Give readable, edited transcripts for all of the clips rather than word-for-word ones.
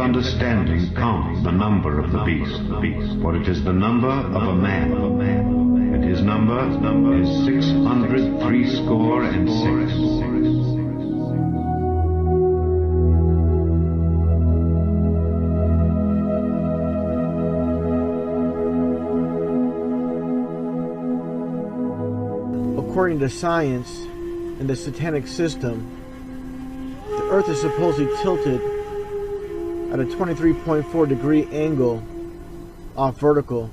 understanding count the number of the beast, for it is the number of a man, and his number is 600 score and 6. According to science and the satanic system, the Earth is supposedly tilted at a 23.4 degree angle off vertical,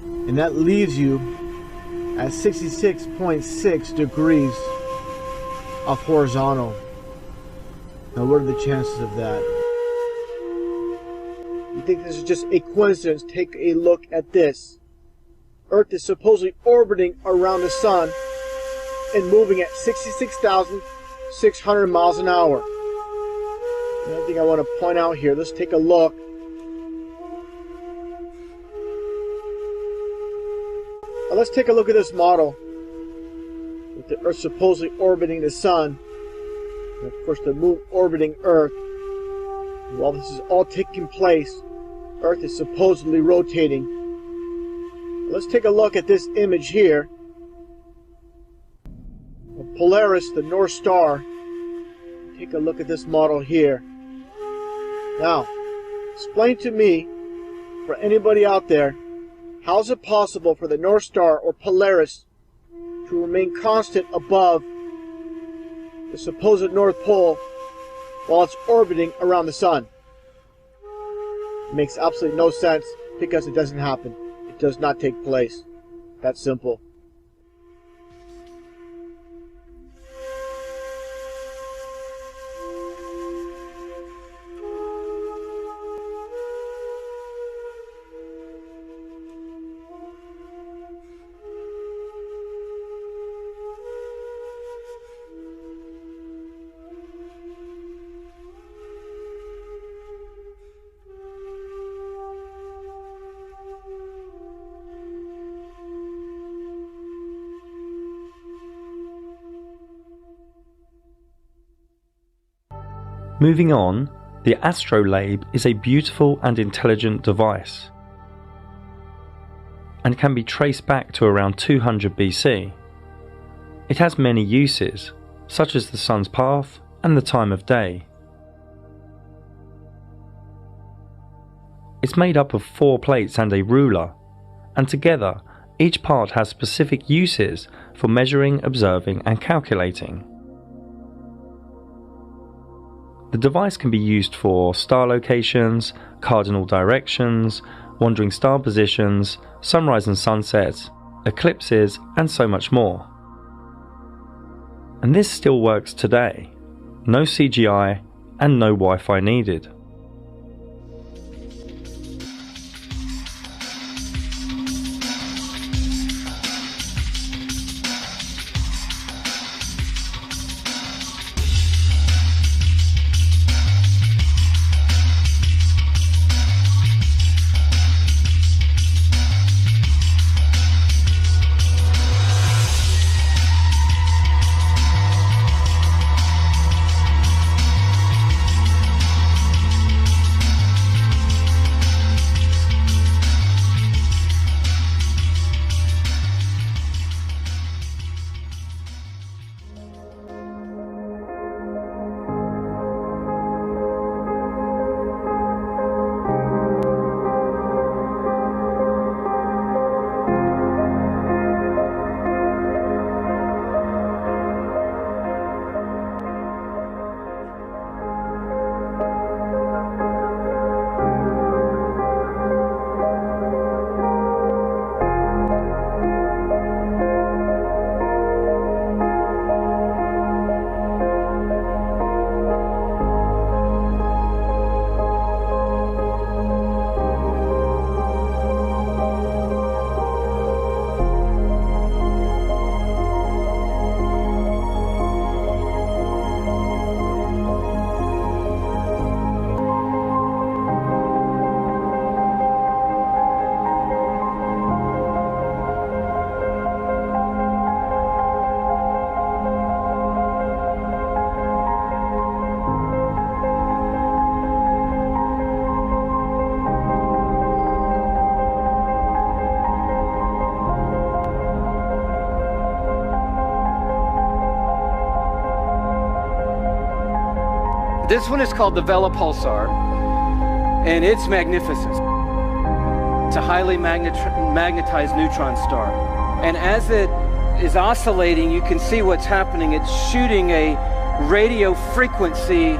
and that leaves you at 66.6 degrees off horizontal. Now, what are the chances of that? You think this is just a coincidence? Take a look at this. Earth is supposedly orbiting around the sun and moving at 66,600 miles an hour. Another thing I want to point out here, let's take a look. Now let's take a look at this model with the Earth supposedly orbiting the sun, and of course the moon orbiting Earth. And while this is all taking place, Earth is supposedly rotating. Let's take a look at this image here. Polaris, the North Star. Take a look at this model here. Now, explain to me, for anybody out there, how is it possible for the North Star or Polaris to remain constant above the supposed North Pole while it's orbiting around the sun? It makes absolutely no sense because it doesn't happen. It does not take place. That's simple. Moving on, the astrolabe is a beautiful and intelligent device and can be traced back to around 200 BC. It has many uses, such as the sun's path and the time of day. It's made up of 4 plates and a ruler, and together each part has specific uses for measuring, observing and calculating. The device can be used for star locations, cardinal directions, wandering star positions, sunrise and sunsets, eclipses, and so much more. And this still works today. No CGI and no Wi-Fi needed. This one is called the Vela pulsar, and it's magnificent. It's a highly magnetized neutron star. And as it is oscillating, you can see what's happening. It's shooting a radio frequency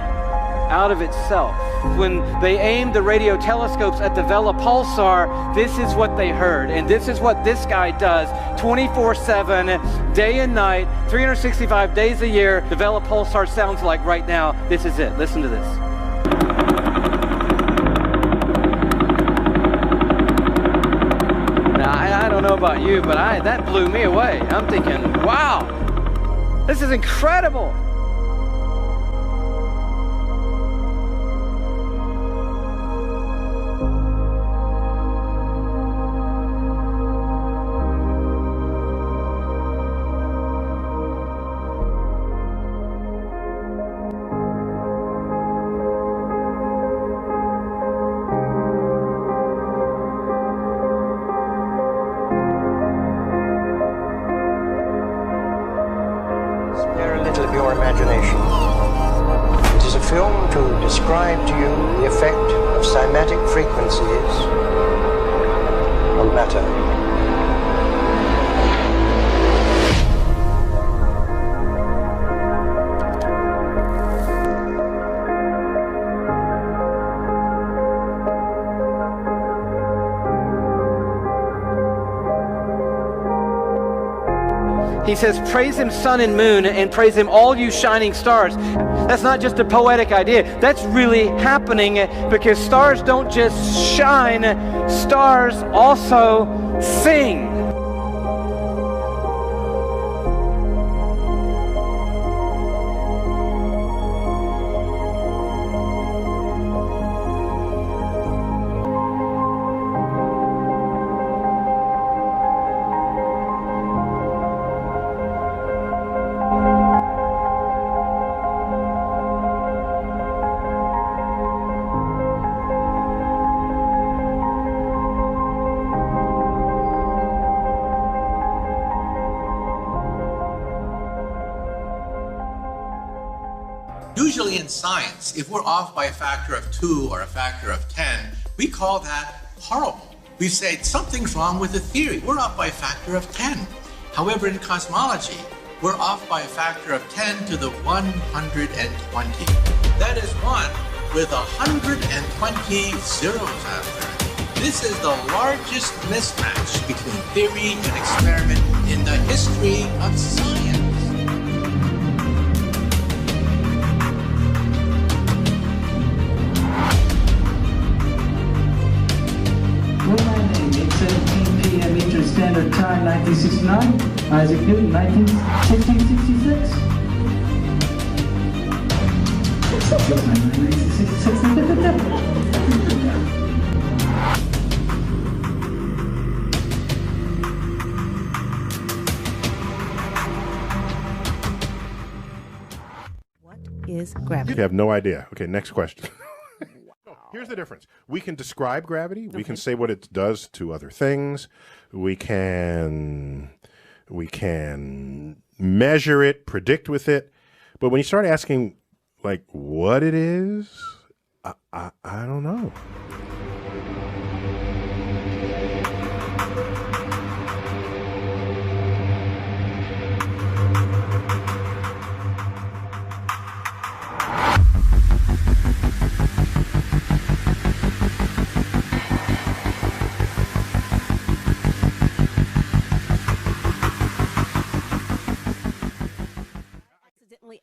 out of itself. When they aimed the radio telescopes at the Vela pulsar, this is what they heard. And this is what this guy does 24/7, day and night, 365 days a year. The Vela pulsar sounds like right now. This is it. Listen to this. Now, I don't know about you, but that blew me away. I'm thinking, wow, this is incredible. Describe to you the effect of cymatic frequencies on matter. He says, praise him, sun and moon, and praise him, all you shining stars. That's not just a poetic idea. That's really happening because stars don't just shine, stars also sing. Usually in science, if we're off by a factor of 2 or a factor of 10, we call that horrible. We say something's wrong with the theory. We're off by a factor of 10. However, in cosmology, we're off by a factor of 10 to the 120. That is 1 with 120 zeros after it. This is the largest mismatch between theory and experiment in the history of science. It's 17 p.m. Eastern Standard Time, 1969. Isaac Newton, 1666. What is gravity? You have no idea. Okay, next question. Here's the difference. We can describe gravity. We can say what it does to other things. We can measure it, predict with it. But when you start asking, like, what it is, I don't know.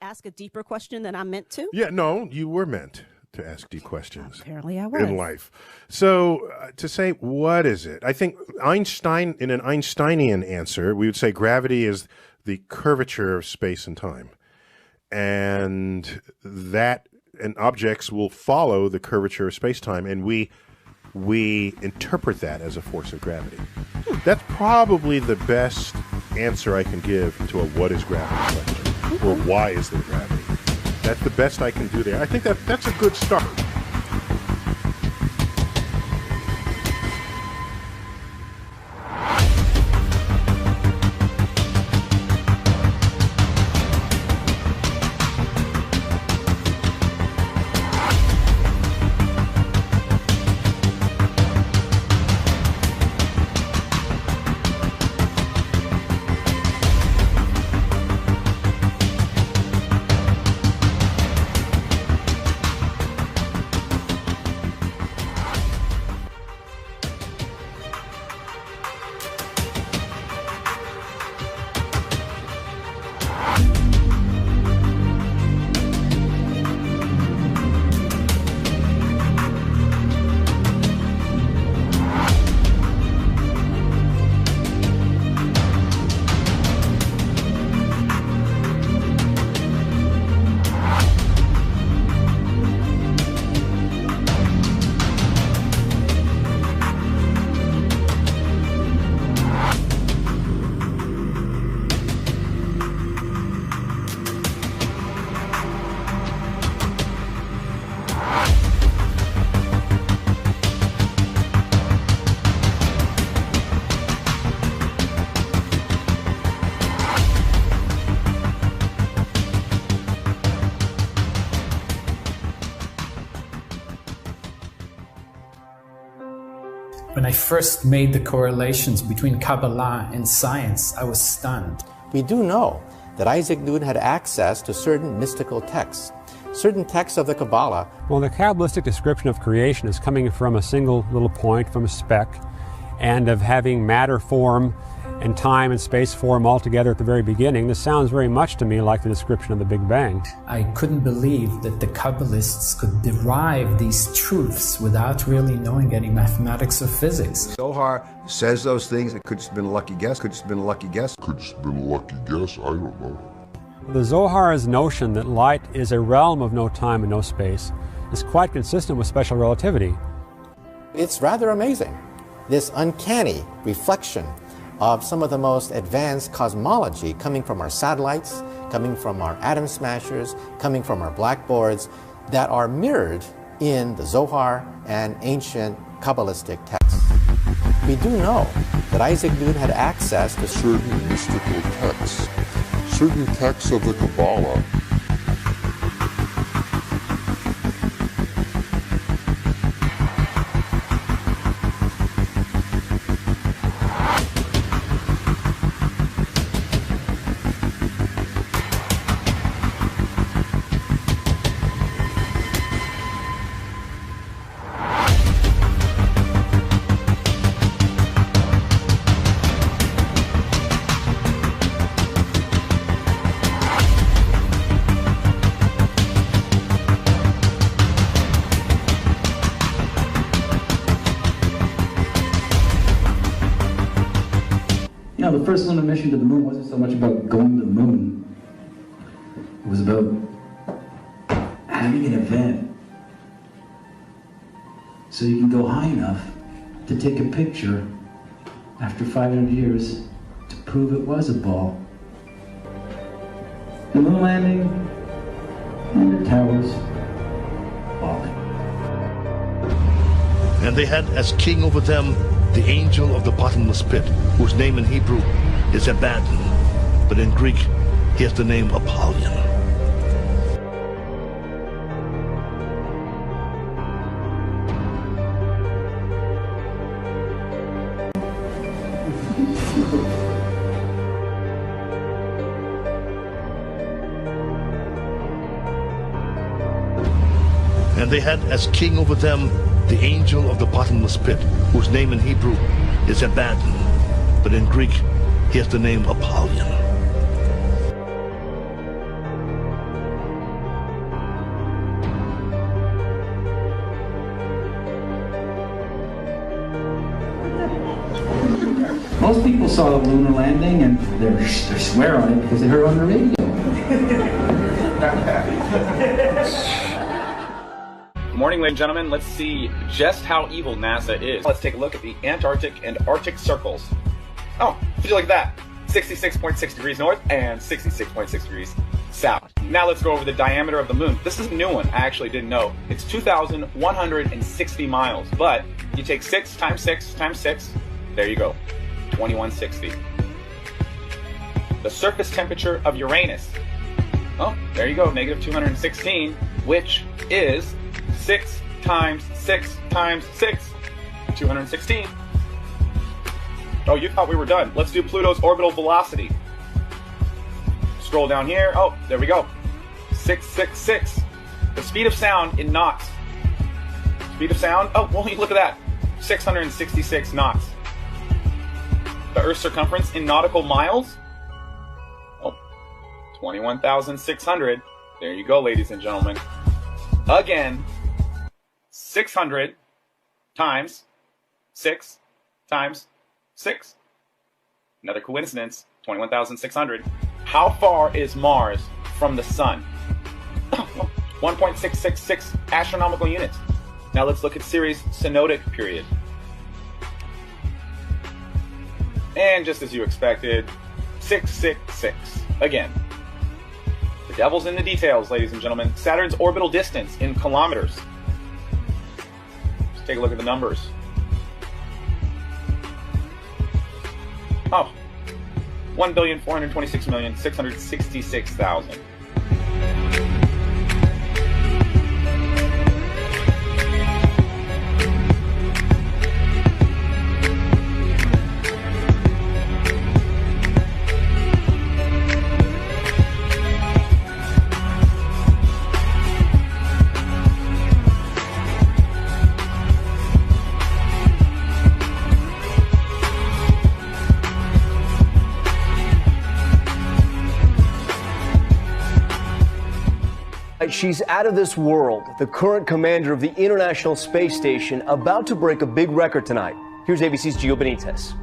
Ask a deeper question than I meant to? Yeah, no, you were meant to ask deep questions. Apparently I was. In life. So to say, what is it? I think Einstein, in an Einsteinian answer, we would say gravity is the curvature of space and time. And objects will follow the curvature of space-time, and we interpret that as a force of gravity. That's probably the best answer I can give to a what is gravity question. Or why is there gravity? That's the best I can do there. I think that's a good start. When I first made the correlations between Kabbalah and science, I was stunned. We do know that Isaac Newton had access to certain mystical texts, certain texts of the Kabbalah. Well, the Kabbalistic description of creation is coming from a single little point, from a speck, and of having matter form and time and space form all together at the very beginning. This sounds very much to me like the description of the Big Bang. I couldn't believe that the Kabbalists could derive these truths without really knowing any mathematics or physics. Zohar says those things. It could just have been a lucky guess, could just have been a lucky guess. Could just have been a lucky guess, I don't know. The Zohar's notion that light is a realm of no time and no space is quite consistent with special relativity. It's rather amazing, this uncanny reflection of some of the most advanced cosmology coming from our satellites, coming from our atom smashers, coming from our blackboards, that are mirrored in the Zohar and ancient Kabbalistic texts. We do know that Isaac Newton had access to certain mystical texts, certain texts of the Kabbalah. The first lunar mission to the moon wasn't so much about going to the moon. It was about having an event so you can go high enough to take a picture after 500 years to prove it was a ball. The moon landing and the towers falling. And they had as king over them the angel of the bottomless pit, whose name in Hebrew is Abaddon, but in Greek he has the name Apollyon. And they had as king over them the angel of the bottomless pit, whose name in Hebrew is Abaddon, but in Greek he has the name Apollyon. Most people saw the lunar landing and they swear on it because they heard it on the radio. Good morning, ladies and gentlemen. Let's see just how evil NASA is. Let's take a look at the Antarctic and Arctic circles. Oh, would you look at that? 66.6 degrees north and 66.6 degrees south. Now let's go over the diameter of the moon. This is a new one. I actually didn't know. It's 2,160 miles, but you take 6 times 6 times 6, there you go, 2160. The surface temperature of Uranus, oh, there you go, negative 216, which is 6 times 6 times 6, 216. Oh, you thought we were done. Let's do Pluto's orbital velocity. Scroll down here. Oh, there we go. 666. The speed of sound in knots. Speed of sound, oh, well, look at that. 666 knots. The Earth's circumference in nautical miles, oh, 21,600. There you go, ladies and gentlemen. Again, 600 times 6 times 6. Another coincidence, 21,600. How far is Mars from the Sun? 1.666 astronomical units. Now let's look at Ceres' synodic period. And just as you expected, 666. Again, the devil's in the details, ladies and gentlemen. Saturn's orbital distance in kilometers. Let's take a look at the numbers. Oh, 1,426,666,000. She's out of this world, the current commander of the International Space Station, about to break a big record tonight. Here's ABC's Gio Benitez.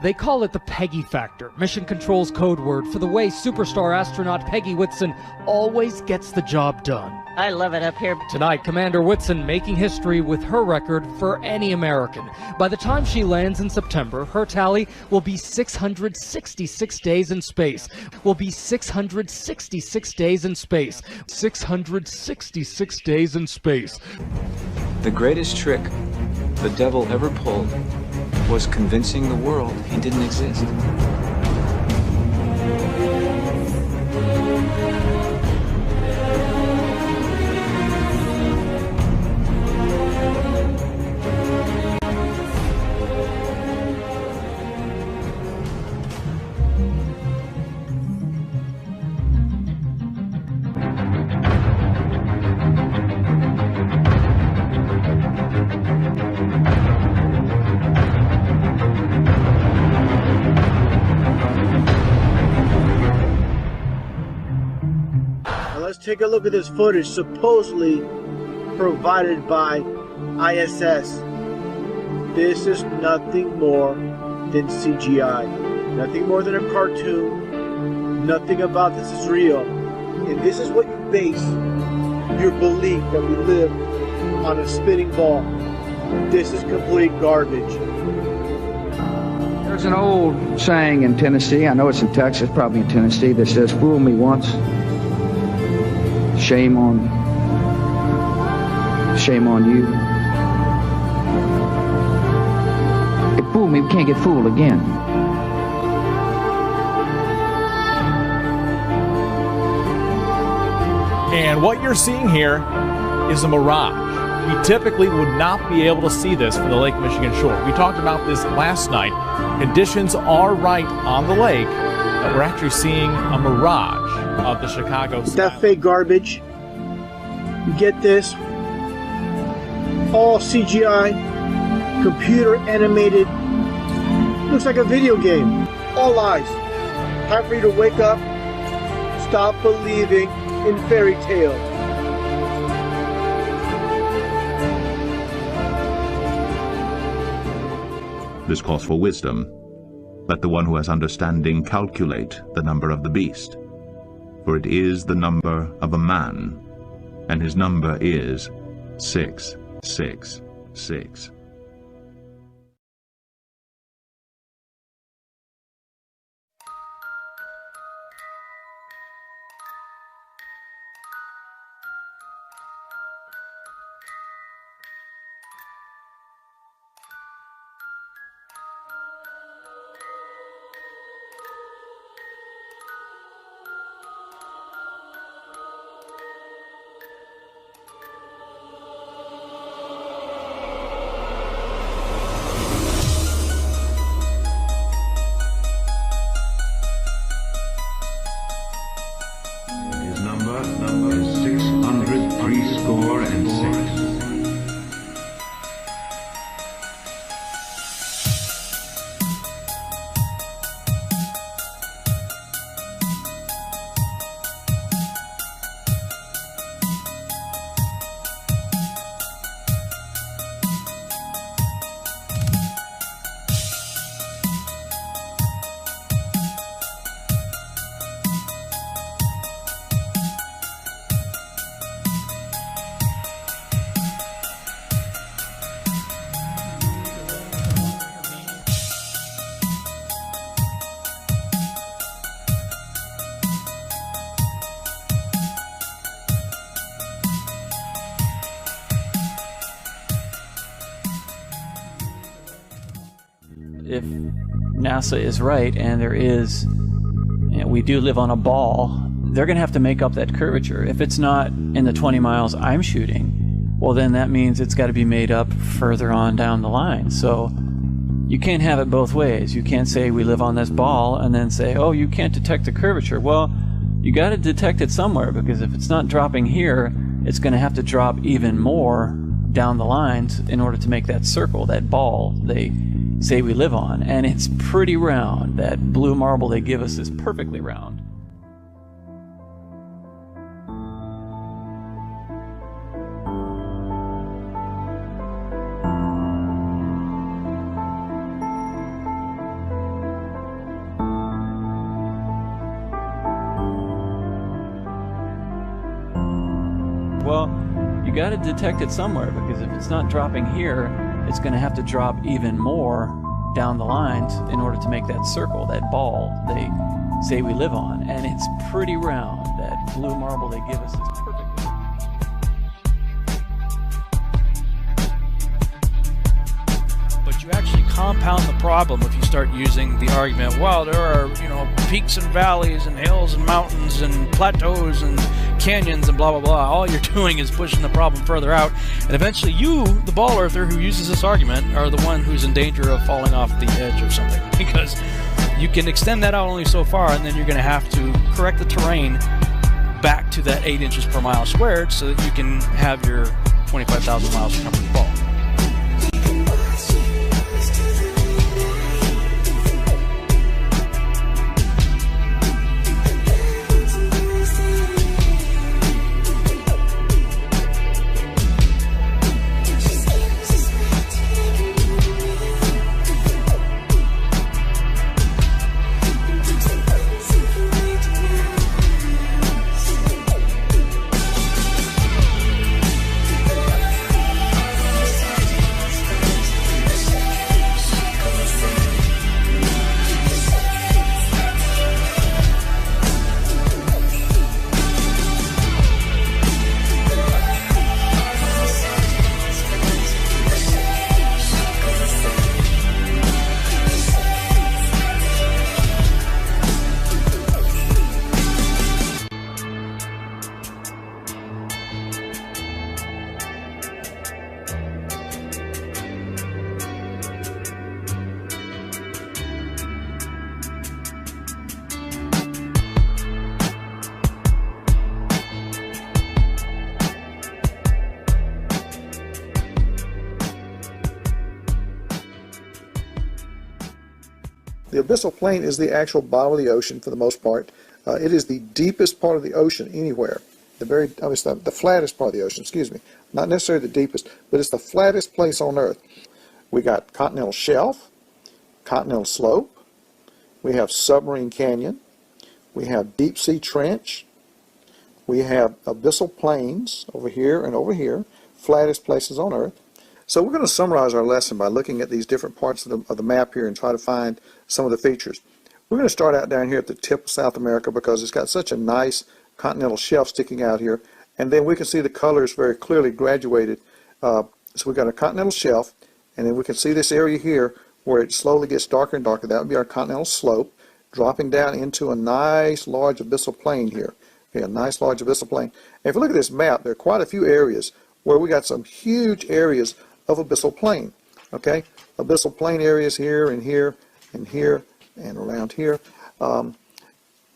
They call it the Peggy factor, Mission Control's code word for the way superstar astronaut Peggy Whitson always gets the job done. I love it up here. Tonight, Commander Whitson making history with her record for any American. By the time she lands in September, her tally will be 666 days in space. 666 days in space. 666 days in space. The greatest trick the devil ever pulled was convincing the world he didn't exist. Take a look at this footage supposedly provided by ISS. This is nothing more than CGI. Nothing more than a cartoon. Nothing about this is real. And this is what you base your belief that we live on a spinning ball. This is complete garbage. There's an old saying in Tennessee, I know it's in Texas, probably in Tennessee, that says, "Fool me once, shame on you." It fooled me, we can't get fooled again. And what you're seeing here is a mirage. We typically would not be able to see this from the Lake Michigan shore. We talked about this last night. Conditions are right on the lake that we're actually seeing a mirage of the Chicago sky. That fake garbage. You get this? All CGI, computer animated. Looks like a video game. All lies. Time for you to wake up. Stop believing in fairy tales. This calls for wisdom. Let the one who has understanding calculate the number of the beast. For it is the number of a man, and his number is 666. Number is 603 score and 6. If NASA is right and there is, we do live on a ball, they're going to have to make up that curvature. If it's not in the 20 miles I'm shooting, well then that means it's got to be made up further on down the line. So you can't have it both ways. You can't say we live on this ball and then say, oh, you can't detect the curvature. Well, you got to detect it somewhere, because if it's not dropping here, it's going to have to drop even more down the lines in order to make that circle, that ball they say we live on. And it's pretty round. That blue marble they give us is perfectly round. You got to detect it somewhere, because if it's not dropping here, it's going to have to drop even more down the lines in order to make that circle, that ball they say we live on. And it's pretty round. That blue marble they give us is perfect. But you actually compound the problem if you start using the argument, well, there are, peaks and valleys and hills and mountains and plateaus and canyons and blah, blah, blah. All you're doing is pushing the problem further out. And eventually you, the ball earther who uses this argument, are the one who's in danger of falling off the edge of something. Because you can extend that out only so far, and then you're going to have to correct the terrain back to that 8 inches per mile squared so that you can have your 25,000 miles circumference ball. The abyssal plain is the actual bottom of the ocean for the most part. It is the deepest part of the ocean anywhere. The flattest part of the ocean, excuse me. Not necessarily the deepest, but it's the flattest place on Earth. We got continental shelf, continental slope, we have submarine canyon, we have deep sea trench, we have abyssal plains over here and over here, flattest places on Earth. So we're going to summarize our lesson by looking at these different parts of the map here and try to find some of the features. We're going to start out down here at the tip of South America because it's got such a nice continental shelf sticking out here, and then we can see the colors very clearly graduated. So we've got a continental shelf, and then we can see this area here where it slowly gets darker and darker. That would be our continental slope, dropping down into a nice large abyssal plain here. Okay, a nice large abyssal plain. And if you look at this map, there are quite a few areas where we got some huge areas of abyssal plain. Okay, abyssal plain areas here and here and here and around here. And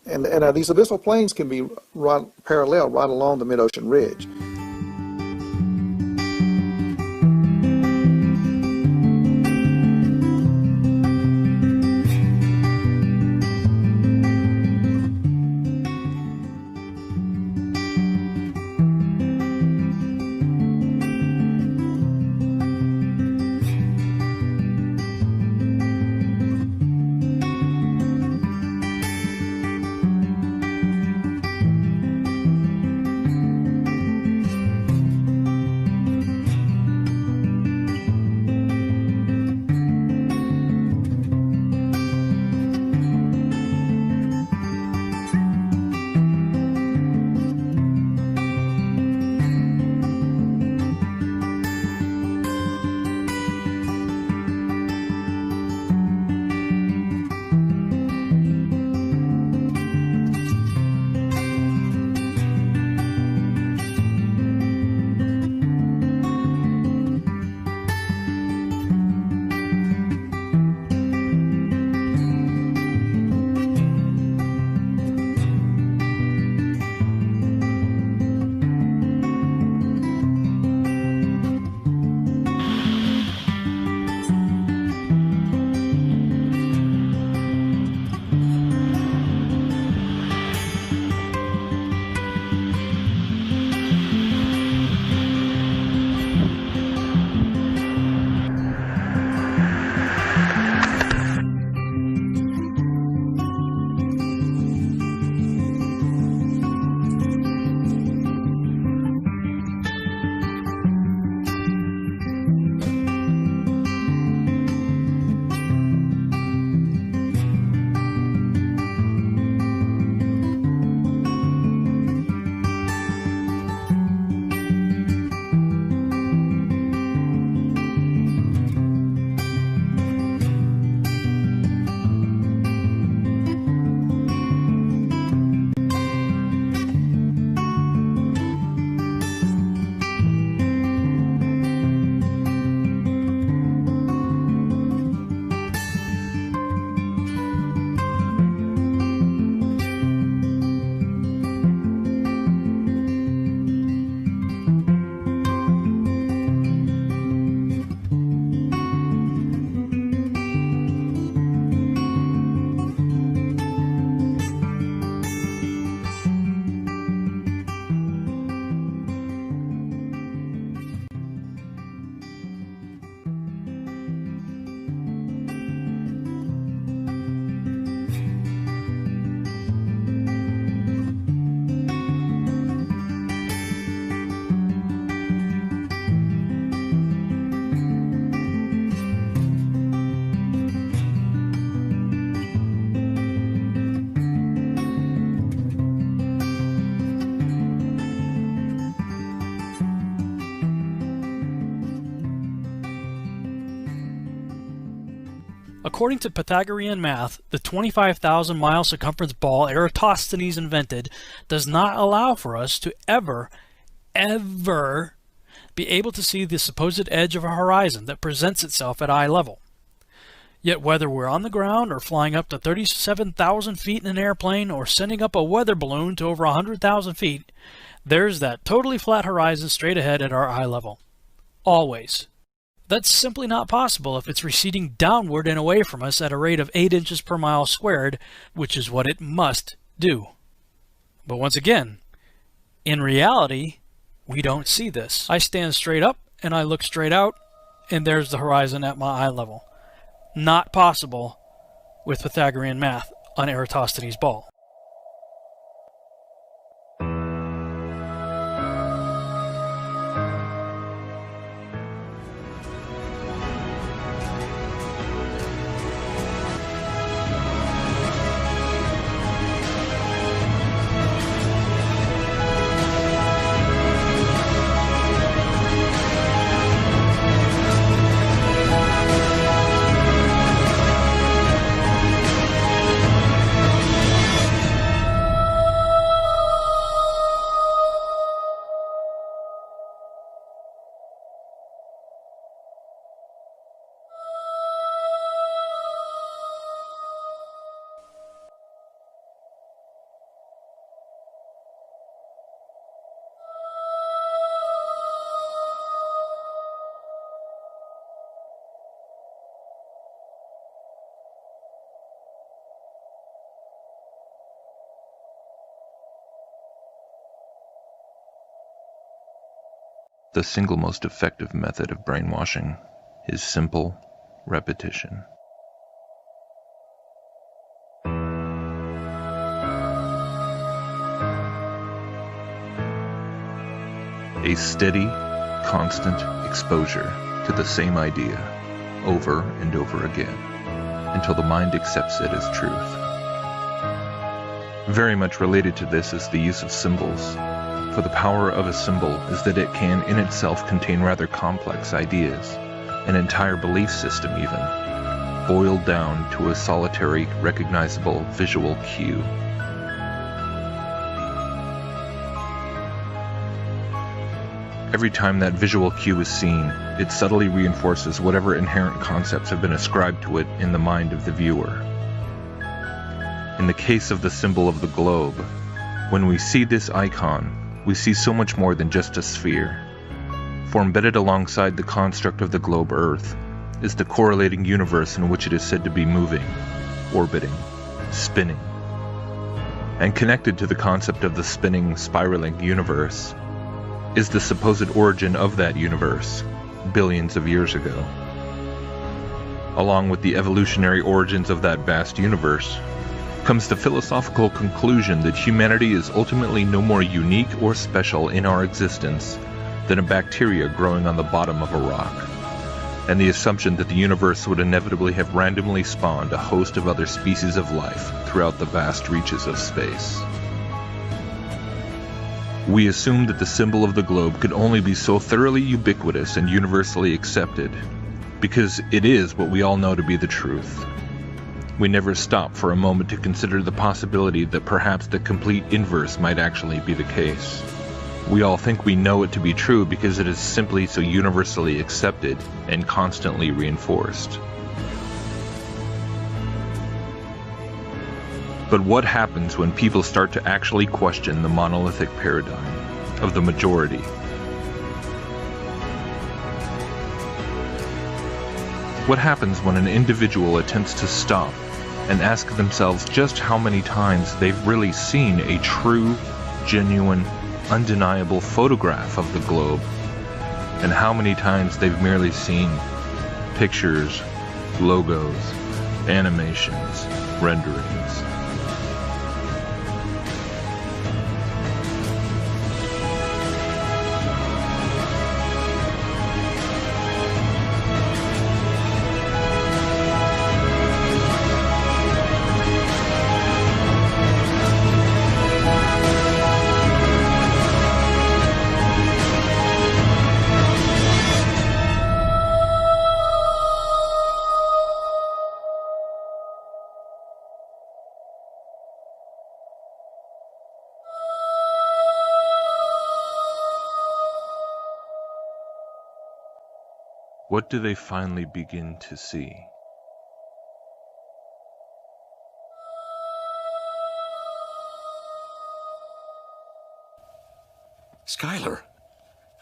these abyssal plains can be parallel right along the mid-ocean ridge. According to Pythagorean math, the 25,000-mile circumference ball Eratosthenes invented does not allow for us to ever be able to see the supposed edge of a horizon that presents itself at eye level. Yet whether we're on the ground or flying up to 37,000 feet in an airplane or sending up a weather balloon to over 100,000 feet, there's that totally flat horizon straight ahead at our eye level. Always. That's simply not possible if it's receding downward and away from us at a rate of 8 inches per mile squared, which is what it must do. But once again, in reality, we don't see this. I stand straight up and I look straight out, and there's the horizon at my eye level. Not possible with Pythagorean math on Eratosthenes' ball. The single most effective method of brainwashing is simple repetition. A steady, constant exposure to the same idea over and over again until the mind accepts it as truth. Very much related to this is the use of symbols. For the power of a symbol is that it can in itself contain rather complex ideas, an entire belief system even, boiled down to a solitary, recognizable visual cue. Every time that visual cue is seen, it subtly reinforces whatever inherent concepts have been ascribed to it in the mind of the viewer. In the case of the symbol of the globe, when we see this icon, we see so much more than just a sphere. For embedded alongside the construct of the globe Earth is the correlating universe in which it is said to be moving, orbiting, spinning. And connected to the concept of the spinning, spiraling universe is the supposed origin of that universe, billions of years ago. Along with the evolutionary origins of that vast universe, comes the philosophical conclusion that humanity is ultimately no more unique or special in our existence than a bacteria growing on the bottom of a rock, and the assumption that the universe would inevitably have randomly spawned a host of other species of life throughout the vast reaches of space. We assumed that the symbol of the globe could only be so thoroughly ubiquitous and universally accepted because it is what we all know to be the truth. We never stop for a moment to consider the possibility that perhaps the complete inverse might actually be the case. We all think we know it to be true because it is simply so universally accepted and constantly reinforced. But what happens when people start to actually question the monolithic paradigm of the majority? What happens when an individual attempts to stop and ask themselves just how many times they've really seen a true, genuine, undeniable photograph of the globe, and how many times they've merely seen pictures, logos, animations, renderings? What do they finally begin to see? Skylar,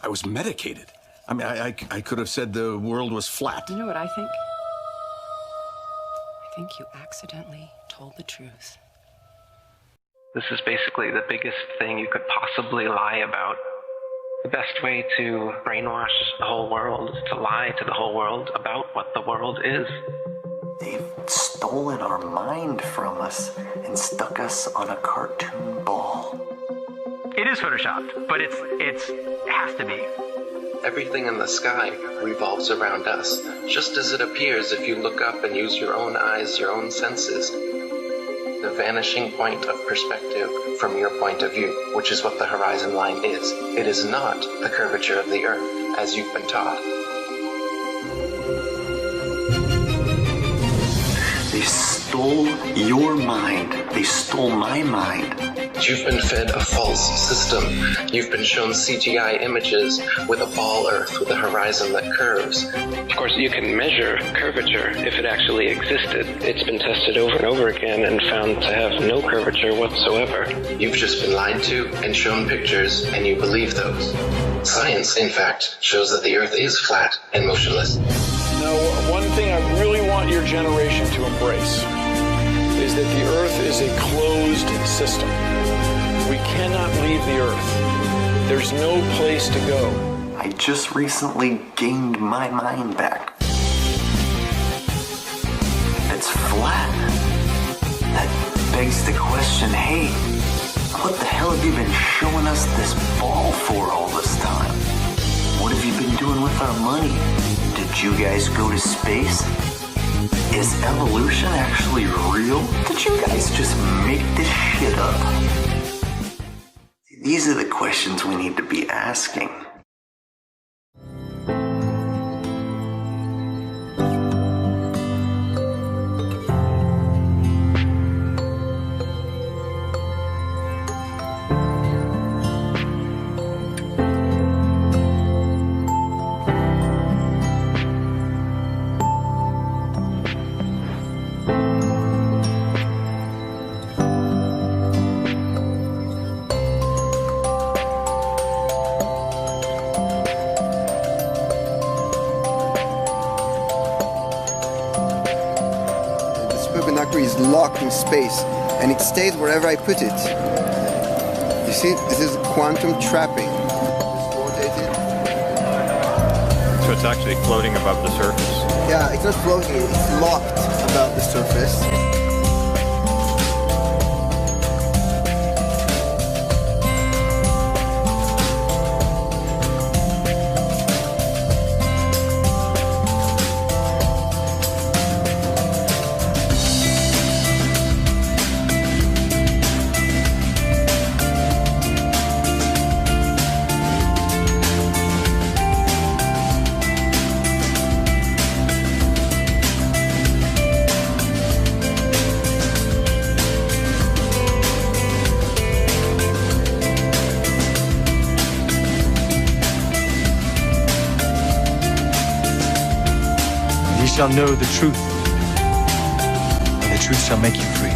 I was medicated. I mean, I could have said the world was flat. You know what I think? I think you accidentally told the truth. This is basically the biggest thing you could possibly lie about. The best way to brainwash the whole world is to lie to the whole world about what the world is. They've stolen our mind from us and stuck us on a cartoon ball. It is photoshopped, but it has to be. Everything in the sky revolves around us, just as it appears if you look up and use your own eyes, your own senses. The vanishing point of perspective from your point of view, which is what the horizon line is. It is not the curvature of the Earth, as you've been taught. They stole your mind. They stole my mind. You've been fed a false system. You've been shown CGI images with a ball Earth with a horizon that curves. Of course, you can measure curvature if it actually existed. It's been tested over and over again and found to have no curvature whatsoever. You've just been lied to and shown pictures, and you believe those. Science, in fact, shows that the Earth is flat and motionless. Now, one thing I really want your generation to embrace is that the Earth is a closed system. We cannot leave the Earth. There's no place to go. I just recently gained my mind back. It's flat. That begs the question, hey, what the hell have you been showing us this ball for all this time? What have you been doing with our money? Did you guys go to space? Is evolution actually real? Did you guys just make this shit up? These are the questions we need to be asking. Is locked in space and it stays wherever I put it. You see, this is quantum trapping. So it's actually floating above the surface? Yeah, it's not floating, it's locked above the surface. Shall know the truth, and the truth shall make you free.